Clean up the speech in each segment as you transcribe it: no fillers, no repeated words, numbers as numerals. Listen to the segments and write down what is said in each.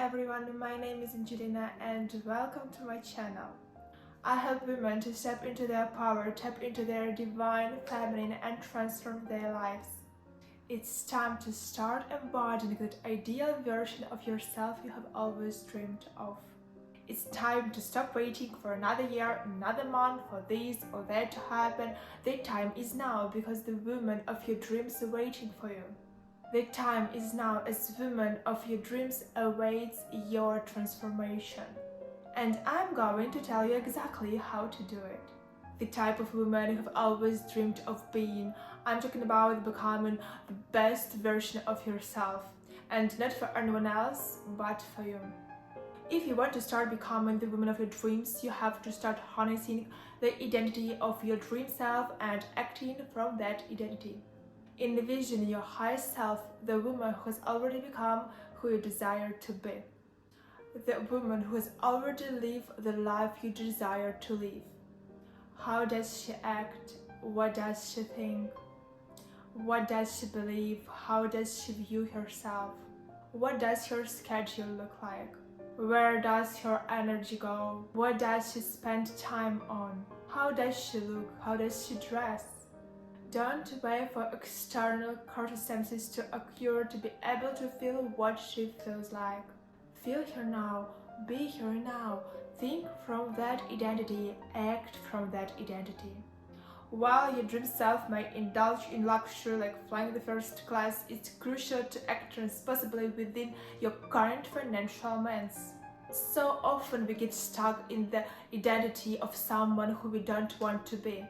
everyone, my name is Angelina and welcome to my channel. I help women to step into their power, tap into their divine feminine and transform their lives. It's time to start embodying that ideal version of yourself you have always dreamed of. It's time to stop waiting for another year, another month for this or that to happen. The time is now because the woman of your dreams is waiting for you. The time is now as woman of your dreams awaits your transformation. And I'm going to tell you exactly how to do it. The type of woman you have always dreamed of being. I'm talking about becoming the best version of yourself. And not for anyone else, but for you. If you want to start becoming the woman of your dreams, you have to start harnessing the identity of your dream self and acting from that identity. Envision your higher self, the woman who has already become who you desire to be. The woman who has already lived the life you desire to live. How does she act? What does she think? What does she believe? How does she view herself? What does her schedule look like? Where does her energy go? What does she spend time on? How does she look? How does she dress? Don't wait for external circumstances to occur to be able to feel what she feels like. Feel her now, be her now, think from that identity, act from that identity. While your dream self may indulge in luxury like flying the first class, it's crucial to act responsibly within your current financial means. So often we get stuck in the identity of someone who we don't want to be.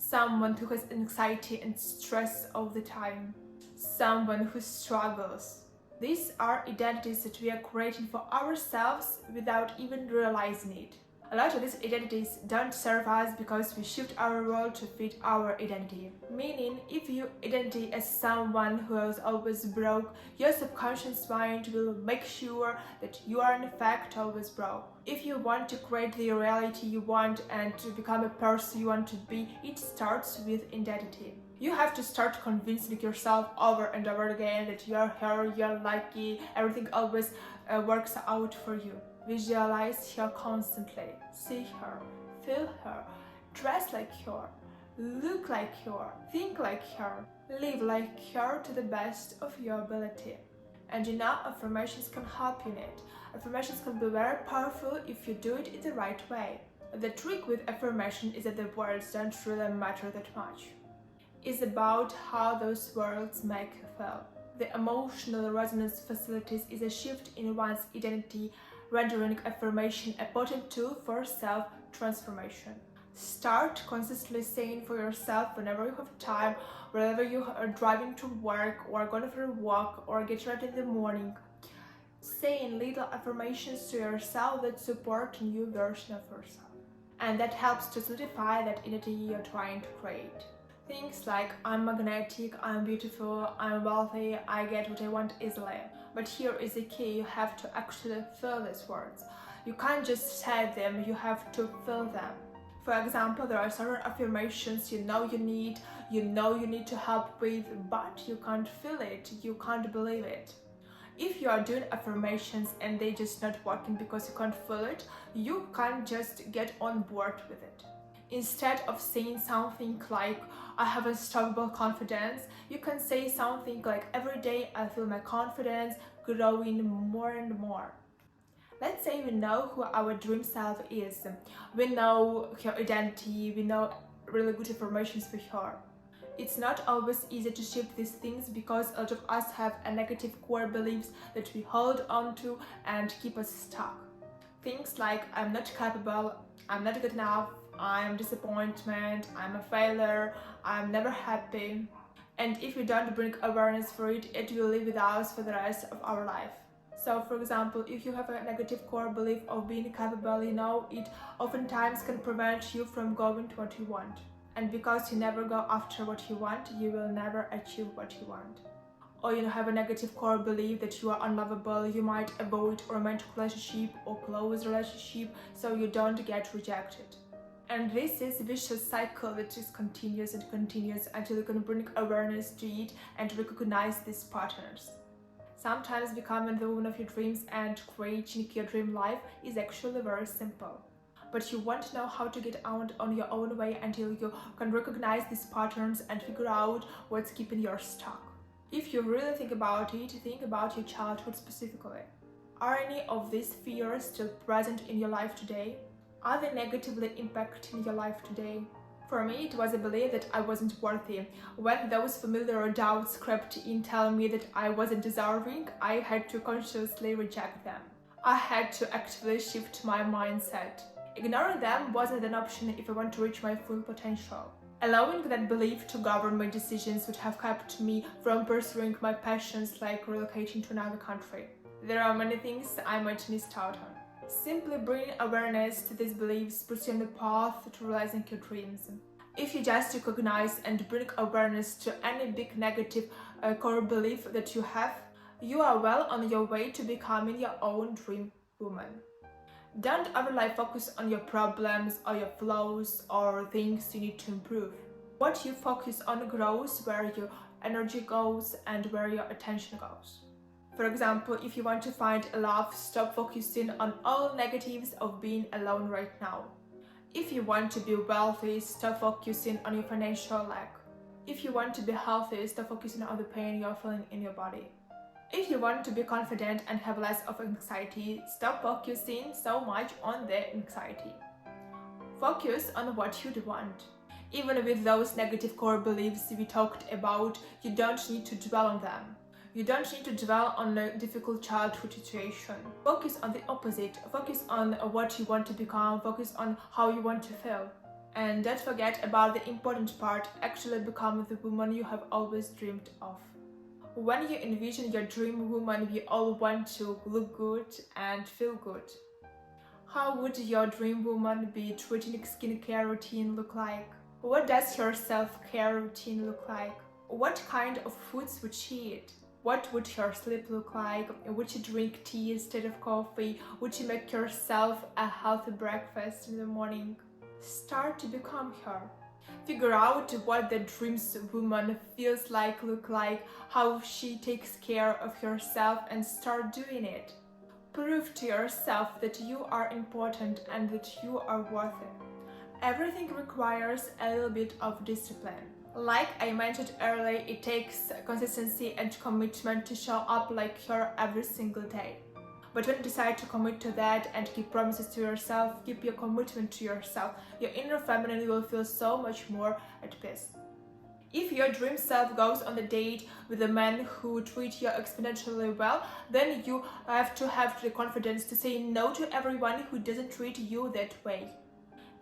Someone who has anxiety and stress all the time. Someone who struggles. These are identities that we are creating for ourselves without even realizing it. A lot of these identities don't serve us because we shift our role to fit our identity. Meaning, if you identify as someone who is always broke, your subconscious mind will make sure that you are in fact always broke. If you want to create the reality you want and to become a person you want to be, it starts with identity. You have to start convincing yourself over and over again that you are her, you're lucky, everything always works out for you. Visualize her constantly, see her, feel her, dress like her, look like her, think like her, live like her to the best of your ability. And affirmations can help you in it. Affirmations can be very powerful if you do it in the right way. The trick with affirmation is that the words don't really matter that much. It's about how those words make you feel. The emotional resonance facilities is a shift in one's identity, rendering affirmation a potent tool for self-transformation. Start consistently saying for yourself whenever you have time, whenever you are driving to work or going for a walk or get ready in the morning. Saying little affirmations to yourself that support a new version of yourself. And that helps to solidify that identity you're trying to create. Things like, I'm magnetic, I'm beautiful, I'm wealthy, I get what I want easily. But here is the key, you have to actually feel these words. You can't just say them, you have to feel them. For example, there are certain affirmations you know you need to help with, but you can't feel it, you can't believe it. If you are doing affirmations and they're just not working because you can't feel it, you can't just get on board with it. Instead of saying something like, I have unstoppable confidence, you can say something like, every day I feel my confidence growing more and more. Let's say we know who our dream self is. We know her identity, we know really good affirmations for her. It's not always easy to shift these things because a lot of us have a negative core beliefs that we hold on to and keep us stuck. Things like, I'm not capable, I'm not good enough, I'm disappointment, I'm a failure, I'm never happy. And if we don't bring awareness for it, it will live with us for the rest of our life. So for example, if you have a negative core belief of being capable, it oftentimes can prevent you from going to what you want. And because you never go after what you want, you will never achieve what you want. Or you have a negative core belief that you are unlovable, you might avoid a romantic relationship or close relationship so you don't get rejected. And this is a vicious cycle that just continues and continues until you can bring awareness to it and recognize these patterns. Sometimes becoming the woman of your dreams and creating your dream life is actually very simple. But you won't know how to get out on your own way until you can recognize these patterns and figure out what's keeping you stuck. If you really think about it, think about your childhood specifically. Are any of these fears still present in your life today? Are they negatively impacting your life today? For me, it was a belief that I wasn't worthy. When those familiar doubts crept in telling me that I wasn't deserving, I had to consciously reject them. I had to actively shift my mindset. Ignoring them wasn't an option if I want to reach my full potential. Allowing that belief to govern my decisions would have kept me from pursuing my passions like relocating to another country. There are many things I might miss out on. Simply bringing awareness to these beliefs puts you on the path to realizing your dreams. If you just recognize and bring awareness to any big negative core belief that you have, you are well on your way to becoming your own dream woman. Don't overly focus on your problems or your flaws or things you need to improve. What you focus on grows where your energy goes and where your attention goes. For example, if you want to find love, stop focusing on all negatives of being alone right now. If you want to be wealthy, stop focusing on your financial lack. If you want to be healthy, stop focusing on the pain you're feeling in your body. If you want to be confident and have less of anxiety, stop focusing so much on the anxiety. Focus on what you want. Even with those negative core beliefs we talked about, you don't need to dwell on them. You don't need to dwell on a difficult childhood situation. Focus on the opposite. Focus on what you want to become. Focus on how you want to feel. And don't forget about the important part, actually become the woman you have always dreamed of. When you envision your dream woman, we all want to look good and feel good. How would your dream woman be treating skincare routine look like? What does your self-care routine look like? What kind of foods would she eat? What would your sleep look like? Would you drink tea instead of coffee? Would you make yourself a healthy breakfast in the morning? Start to become her. Figure out what the dreams woman feels like, look like, how she takes care of herself, and start doing it. Prove to yourself that you are important and that you are worth it. Everything requires a little bit of discipline. Like I mentioned earlier, it takes consistency and commitment to show up like her every single day. But when you decide to commit to that and keep promises to yourself, keep your commitment to yourself, your inner feminine will feel so much more at peace. If your dream self goes on a date with a man who treats you exponentially well, then you have to have the confidence to say no to everyone who doesn't treat you that way.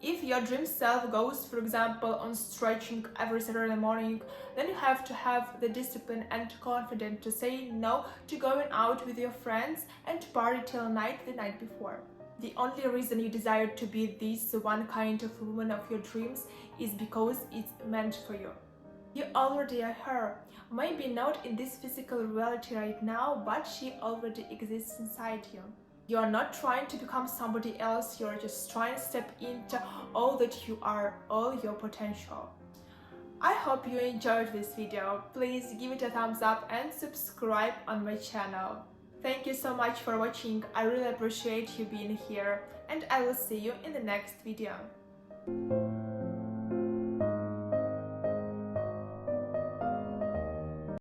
If your dream self goes, for example, on stretching every Saturday morning, then you have to have the discipline and confidence to say no to going out with your friends and party till night the night before. The only reason you desire to be this one kind of woman of your dreams is because it's meant for you. You already are her. Maybe not in this physical reality right now, but she already exists inside you. You're not trying to become somebody else, you're just trying to step into all that you are, all your potential. I hope you enjoyed this video. Please give it a thumbs up and subscribe on my channel. Thank you so much for watching. I really appreciate you being here, and I will see you in the next video.